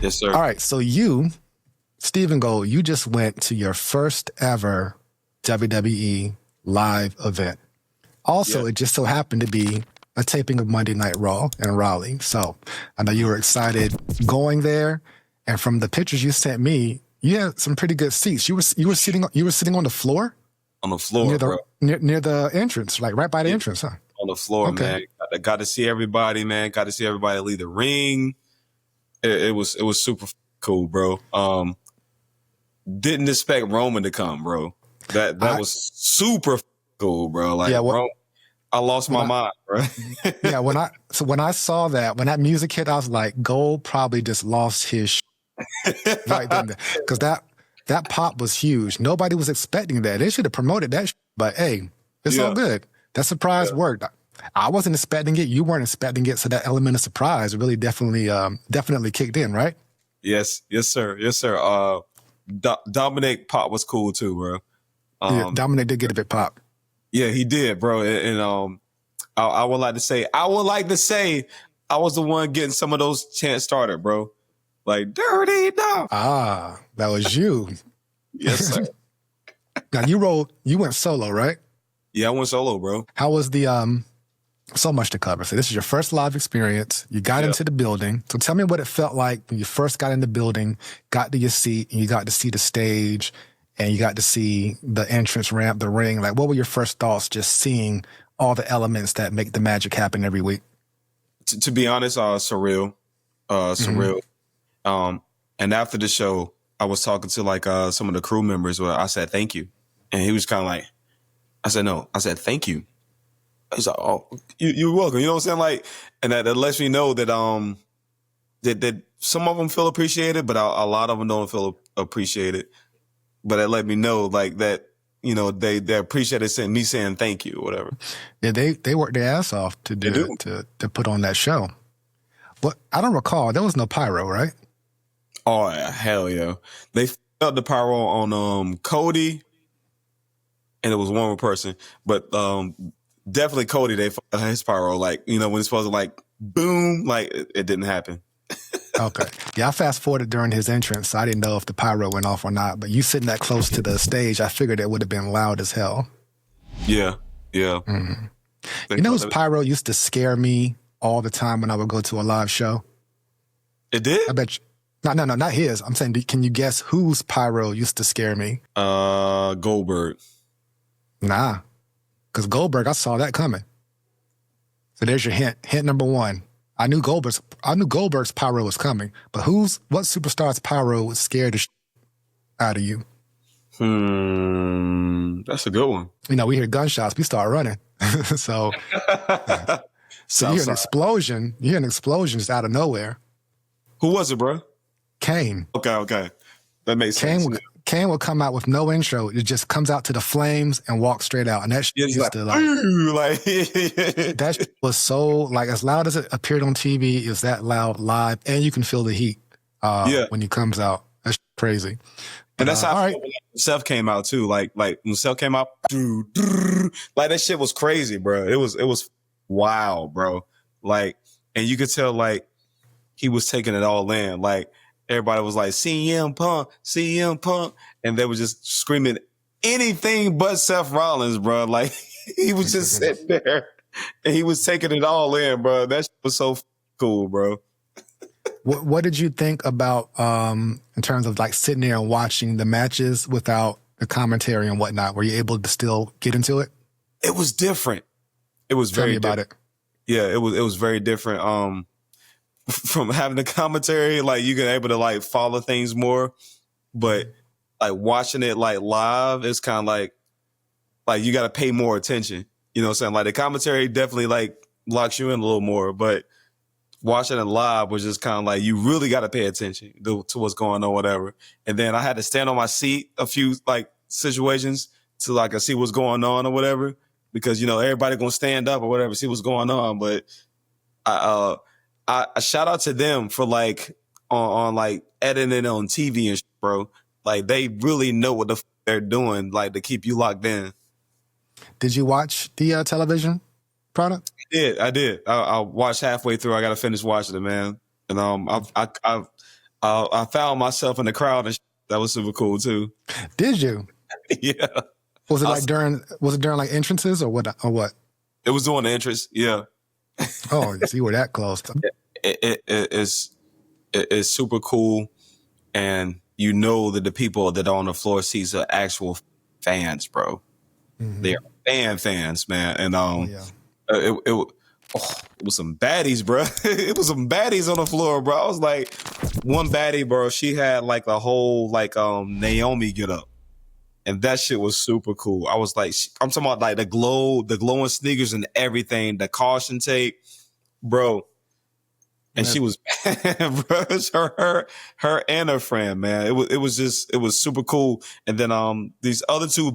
Yes, sir. All right. So you, Stephen Gold, you just went to your first ever WWE live event. Also, It just so happened to be a taping of Monday Night Raw in Raleigh. So I know you were excited going there. And from the pictures you sent me, you had some pretty good seats. You were sitting on the floor? On the floor, bro. Near the entrance, like right by the entrance, huh? On the floor, man. Got to see everybody, man. Got to see everybody leave the ring. It was super cool, bro. Didn't expect Roman to come, bro. That was super cool, bro. Like, I lost my mind, bro. When I saw that, when that music hit, I was like, Gold probably just lost his right then, because that pop was huge. Nobody was expecting that. They should have promoted that, but hey, it's all good. That surprise worked. I wasn't expecting it. You weren't expecting it, so that element of surprise really definitely kicked in, right? Yes, sir. Dominic pop was cool too, bro. Dominic did get a bit pop. Yeah, he did, bro. And I would like to say I was the one getting some of those chants started, bro. Like dirty dog. Ah, that was you. Yes, sir. Now you went solo, right? Yeah, I went solo, bro. How was the so much to cover. So this is your first live experience. You got into the building. So tell me what it felt like when you first got in the building, got to your seat, and you got to see the stage, and you got to see the entrance ramp, the ring. Like, what were your first thoughts just seeing all the elements that make the magic happen every week? To be honest, surreal. Surreal. And after the show, I was talking to like some of the crew members where I said, thank you. And he was kind of like, I said, no. I said, thank you. He's like, oh, you're welcome. You know what I'm saying? Like, and that lets me know that that some of them feel appreciated, but a lot of them don't feel appreciated. But that let me know like that, you know, they appreciated me saying thank you or whatever. Yeah, they worked their ass off to to put on that show. But I don't recall, there was no pyro, right? Oh hell yeah. They felt the pyro on Cody, and it was one more person. But definitely Cody, his pyro, like, you know, when it's supposed to like boom, like it didn't happen. Okay. Yeah, I fast forwarded during his entrance, so I didn't know if the pyro went off or not. But you sitting that close to the stage, I figured it would have been loud as hell. Yeah. Mm-hmm. You know whose pyro used to scare me all the time when I would go to a live show? It did? I bet you. No, not his. I'm saying, can you guess whose pyro used to scare me? Goldberg. Nah. Because Goldberg, I saw that coming. So there's your hint. Hint number one. I knew Goldberg's pyro was coming, but what superstar's pyro would scare the shit out of you? That's a good one. You know, we hear gunshots, we start running. so you hear an explosion. You hear an explosion just out of nowhere. Who was it, bro? Kane. Okay. That makes sense. Kane will come out with no intro. It just comes out to the flames and walks straight out. And that shit used to that shit was so, like, as loud as it appeared on TV, is that loud live, and you can feel the heat when he comes out. That's crazy. And that's how I felt when Seth came out too. Like when Seth came out, like that shit was crazy, bro. It was wild, bro. Like, and you could tell like he was taking it all in. Like everybody was like CM Punk, and they were just screaming anything but Seth Rollins, bro. Like he was just sitting there and he was taking it all in, bro. That shit was so cool, bro. What did you think about in terms of like sitting there and watching the matches without the commentary and whatnot? Were you able to still get into it? It was different. It was Tell very me about different. Yeah, it was very different. From having the commentary, like you can able to like follow things more, but like watching it like live, it's kind of like you got to pay more attention. You know what I'm saying? Like the commentary definitely like locks you in a little more, but watching it live was just kind of like you really got to pay attention to what's going on, whatever. And then I had to stand on my seat a few like situations to like see what's going on or whatever, because you know everybody gonna stand up or whatever, see what's going on. But I shout out to them for like on like editing on TV and shit, bro. Like they really know what the f- they're doing, like to keep you locked in. Did you watch the television product? I did. I watched halfway through. I got to finish watching it, man. And I found myself in the crowd, and that was super cool too. Did you? Yeah. Was it like during like entrances or what? It was during the entrance. Yeah. Oh, so you were that close. It's super cool, and you know that the people that are on the floor seats are actual fans, bro. Mm-hmm. They are fans, man, and it was some baddies, bro. It was some baddies on the floor, bro. I was like, one baddie, bro. She had like a whole like Naomi get up. And that shit was super cool. I was like, I'm talking about like the glowing sneakers and everything, the caution tape, bro. And she was, bro, her and her friend, man. It was super cool. And then these two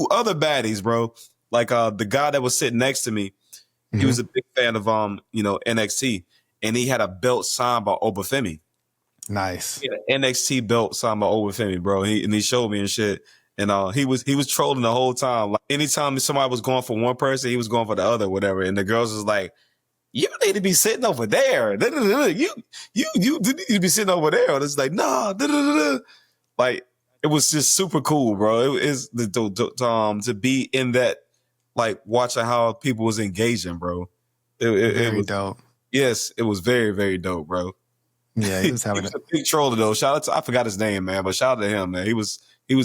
other baddies, bro. Like the guy that was sitting next to me, he was a big fan of NXT, and he had a belt signed by Obafemi. Nice. He had an NXT belt signed by Obafemi, bro. He showed me and shit. And he was trolling the whole time. Like anytime somebody was going for one person, he was going for the other, whatever. And the girls was like, "You need to be sitting over there. You need to be sitting over there." And it's like, nah. Like it was just super cool, bro. It is to be in that, like watching how people was engaging, bro. It was dope. Yes, it was very, very dope, bro. Yeah, he was having a big troller though. Shout out to, I forgot his name, man, but shout out to him, man. He was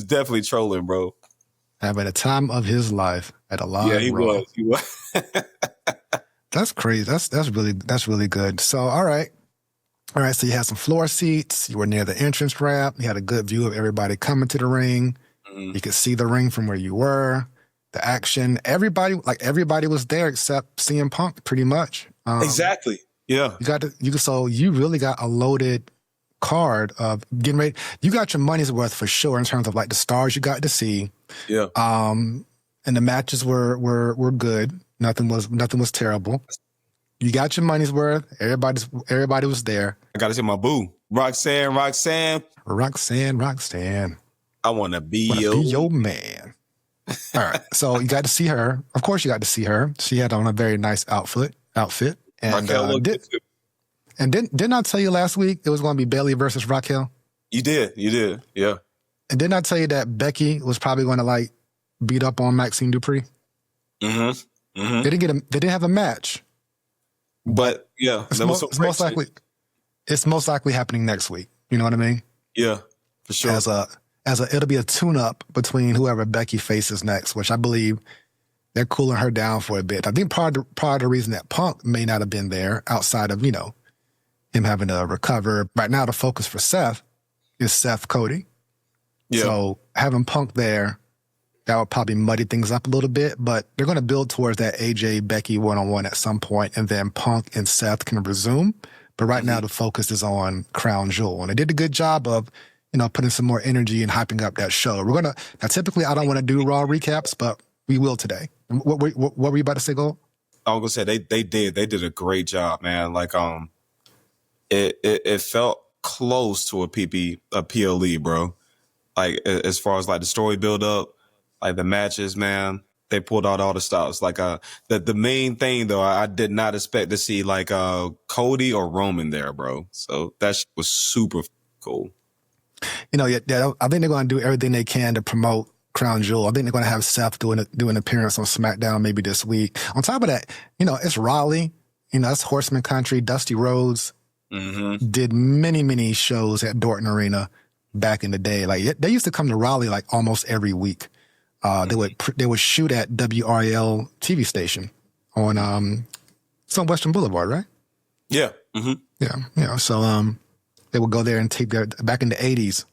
definitely trolling, bro. Having a time of his life at a live. Yeah, he Raw. was. That's crazy. That's really good. So all right. So you had some floor seats. You were near the entrance ramp. You had a good view of everybody coming to the ring. Mm-hmm. You could see the ring from where you were. The action. Everybody was there except CM Punk, pretty much. Exactly. Yeah. So you really got a loaded card of getting ready. You got your money's worth for sure in terms of like the stars you got to see. Yeah. And the matches were good. Nothing was terrible. You got your money's worth. Everybody was there. I got to see my boo, Roxanne. I want to be your man. All right. So you got to see her. Of course, you got to see her. She had on a very nice outfit. And didn't I tell you last week it was going to be Bayley versus Raquel? You did. Yeah. And didn't I tell you that Becky was probably going to like beat up on Maxine Dupree? Mm-hmm. Mm-hmm. They didn't have a match. But yeah, it's most likely happening next week. You know what I mean? Yeah, for sure. It'll be a tune-up between whoever Becky faces next, which I believe they're cooling her down for a bit. I think part of the reason that Punk may not have been there, outside of him having to recover. Right now, the focus for Seth is Seth Cody. Yeah. So having Punk there, that would probably muddy things up a little bit, but they're going to build towards that AJ Becky one-on-one at some point, and then Punk and Seth can resume. But right now, the focus is on Crown Jewel, and they did a good job of putting some more energy and hyping up that show. Now typically I don't want to do Raw recaps, but we will today. What were you about to say, Gold? I was gonna say they did a great job, man. Like it felt close to a PLE, bro. Like as far as like the story build up, like the matches, man. They pulled out all the stops. Like the main thing though, I did not expect to see like Cody or Roman there, bro. So that shit was super cool. I think they're going to do everything they can to promote Crown Jewel. I think they're going to have Seth do an appearance on SmackDown maybe this week. On top of that, it's Raleigh. It's Horseman Country. Dusty Rhodes did many, many shows at Dorton Arena back in the day. Like they used to come to Raleigh like almost every week. They would shoot at WRL TV station on it's on Western Boulevard, right? Yeah. Mm-hmm. Yeah. So they would go there and take back in the 80s.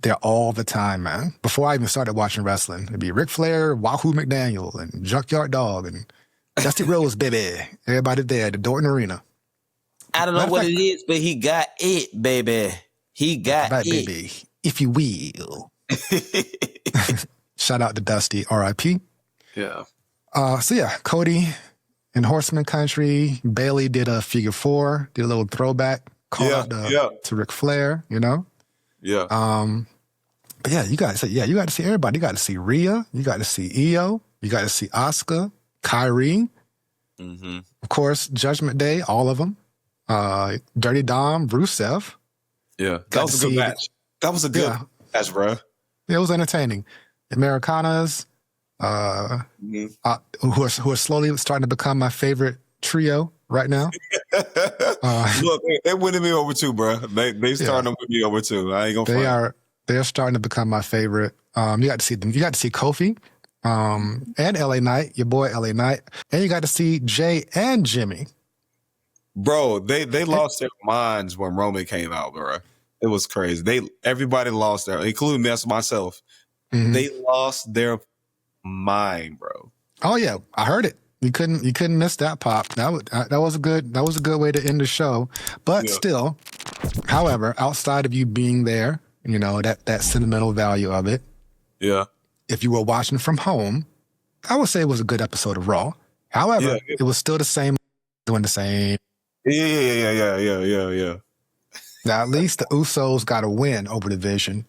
There all the time, man. Before I even started watching wrestling, it'd be Ric Flair, Wahoo McDaniel, and Junkyard Dog, and Dusty Rhodes, baby. Everybody there at the Dorton Arena. I don't know what it is, but he got it, baby. He got it. Baby, if you will. Shout out to Dusty, R.I.P. Yeah. Cody in Horseman Country. Bayley did a figure 4, did a little throwback. To Ric Flair, Yeah. But yeah, you got to see everybody. You got to see Rhea. You got to see Io. You got to see Asuka, Kyrie. Mm-hmm. Of course, Judgment Day, all of them. Dirty Dom, Rusev. Yeah, that Got was to a good see match. That was a good match, bro. it was entertaining. Americanas, who are slowly starting to become my favorite trio right now. Look, they winning me over too, bro. They starting to win me over too. I ain't gonna They're starting to become my favorite. You got to see them. You got to see Kofi, and LA Knight, your boy LA Knight, and you got to see Jay and Jimmy. Bro, they lost their minds when Roman came out, bro. It was crazy. Everybody lost their, including myself. Mm-hmm. They lost their mind, bro. Oh yeah, I heard it. You couldn't miss that pop. That was a good way to end the show. But still, however, outside of you being there, you know, that sentimental value of it. Yeah. If you were watching from home, I would say it was a good episode of Raw. However, it was still the same, doing the same. Yeah. Now, at least the Usos got a win over the Division.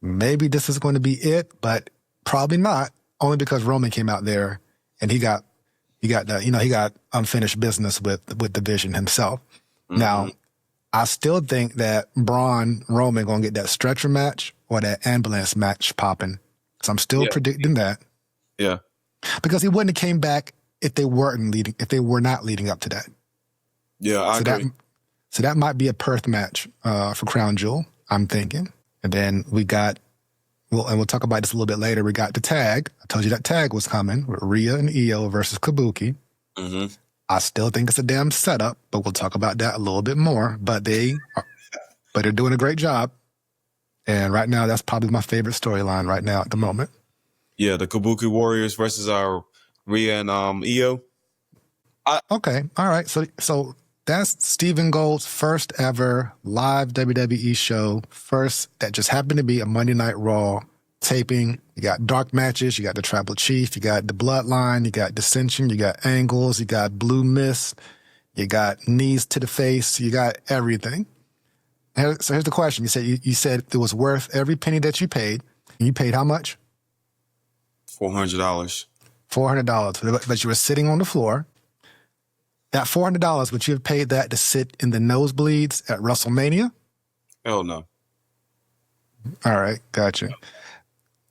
Maybe this is going to be it, but probably not. Only because Roman came out there and he got unfinished business with Division himself. Mm-hmm. Now, I still think that Braun Roman gonna get that stretcher match or that ambulance match popping. So I'm still predicting that. Yeah, because he wouldn't have came back if they were not leading up to that. Yeah, I agree. So that might be a Perth match for Crown Jewel, I'm thinking. And then we got, we'll talk about this a little bit later. We got the tag. I told you that tag was coming with Rhea and Io versus Kabuki. Mm-hmm. I still think it's a damn setup, but we'll talk about that a little bit more. But they're doing a great job. And right now, that's probably my favorite storyline right now at the moment. Yeah, the Kabuki Warriors versus our Rhea and Io. Okay, all right. So that's Stephen Gold's first ever live WWE show. First, that just happened to be a Monday Night Raw taping. You got dark matches, you got the Tribal Chief, you got the Bloodline, you got Dissension, you got Angles, you got Blue Mist, you got knees to the face, you got everything. So here's the question. You said it was worth every penny that you paid. You paid how much? $400. $400. But you were sitting on the floor. That $400, would you have paid that to sit in the nosebleeds at WrestleMania? Hell no. All right, gotcha.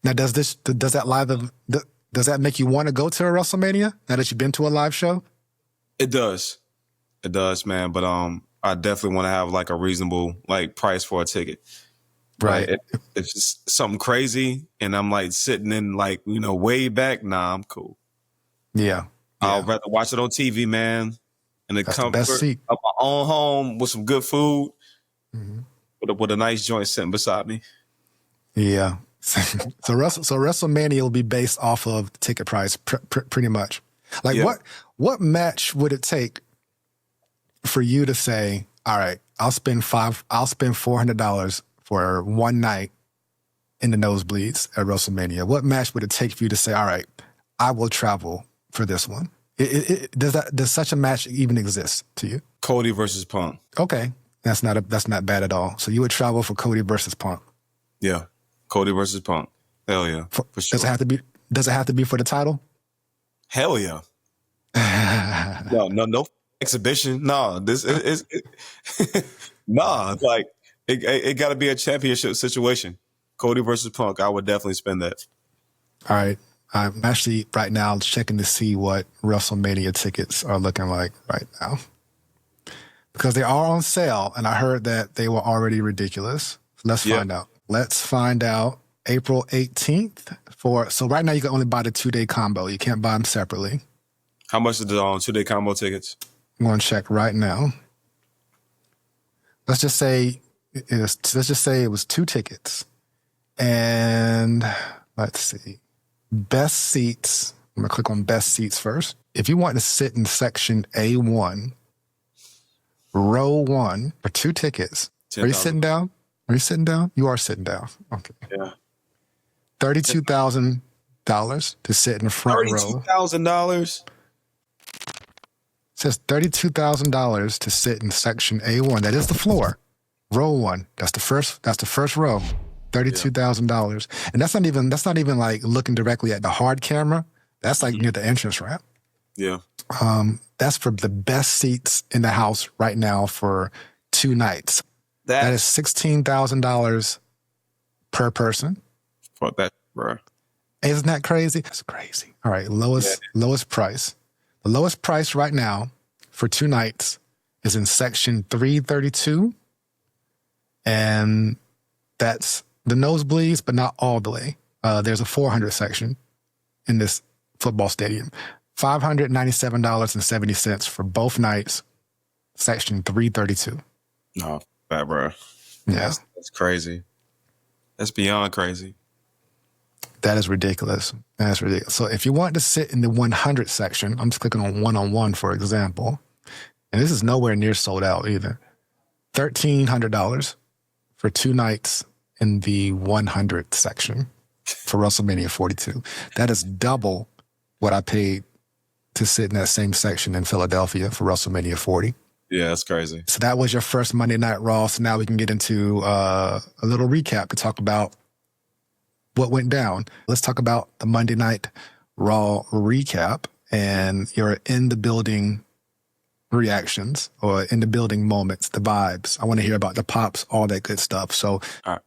Now, does that make you want to go to a WrestleMania now that you've been to a live show? It does, man. But I definitely want to have like a reasonable like price for a ticket. Right. Like, if it's something crazy and I'm like sitting in like, you know, way back, nah, I'm cool. Yeah. I'll rather watch it on TV, man. In the comfort of my own home with some good food, with a nice joint sitting beside me. Yeah. So WrestleMania will be based off of the ticket price, pretty much. Like what match would it take for you to say, all right, I'll spend $400 for one night in the nosebleeds at WrestleMania? What match would it take for you to say, all right, I will travel for this one? Does such a match even exist to you? Cody versus Punk. Okay, that's not bad at all. So you would travel for Cody versus Punk. Yeah, Cody versus Punk. Hell yeah, for sure. Does it have to be for the title? Hell yeah. No exhibition. No, this is nah. Like it got to be a championship situation. Cody versus Punk. I would definitely spend that. All right. I'm actually right now checking to see what WrestleMania tickets are looking like right now. Because they are on sale, and I heard that they were already ridiculous. Let's find out. Let's find out. April 18th so right now you can only buy the 2-day combo. You can't buy them separately. How much is the 2-day combo tickets? I'm going to check right now. Let's just say it was 2 tickets. And let's see. Best seats. I'm going to click on best seats first. If you want to sit in section A1, row 1 for 2 tickets. 10, are you sitting down? Are you sitting down? You are sitting down. Okay. Yeah. $32,000 to sit in the front row. $32,000? It says $32,000 to sit in section A1. That is the floor. Row 1. That's the first row. $32,000. And that's not even like looking directly at the hard camera. That's like near the entrance ramp. Yeah. That's for the best seats in the house right now for 2 nights. That is $16,000 per person. Fuck that, bro. Isn't that crazy? That's crazy. All right, lowest price. The lowest price right now for 2 nights is in section 332. And that's the nosebleeds, but not all the way. There's a 400 section in this football stadium. $597.70 for both nights, section 332. No, bad, bro. Yeah. That's crazy. That's beyond crazy. That is ridiculous. That's ridiculous. So if you want to sit in the 100 section, I'm just clicking on one-on-one, for example, and this is nowhere near sold out either. $1,300 for 2 nights in the 100 section for WrestleMania 42. That is double what I paid to sit in that same section in Philadelphia for WrestleMania 40. Yeah, that's crazy. So that was your first Monday Night Raw. So now we can get into a little recap to talk about what went down. Let's talk about the Monday Night Raw recap and your in the building reactions or in the building moments, the vibes. I want to hear about the pops, all that good stuff. So all right.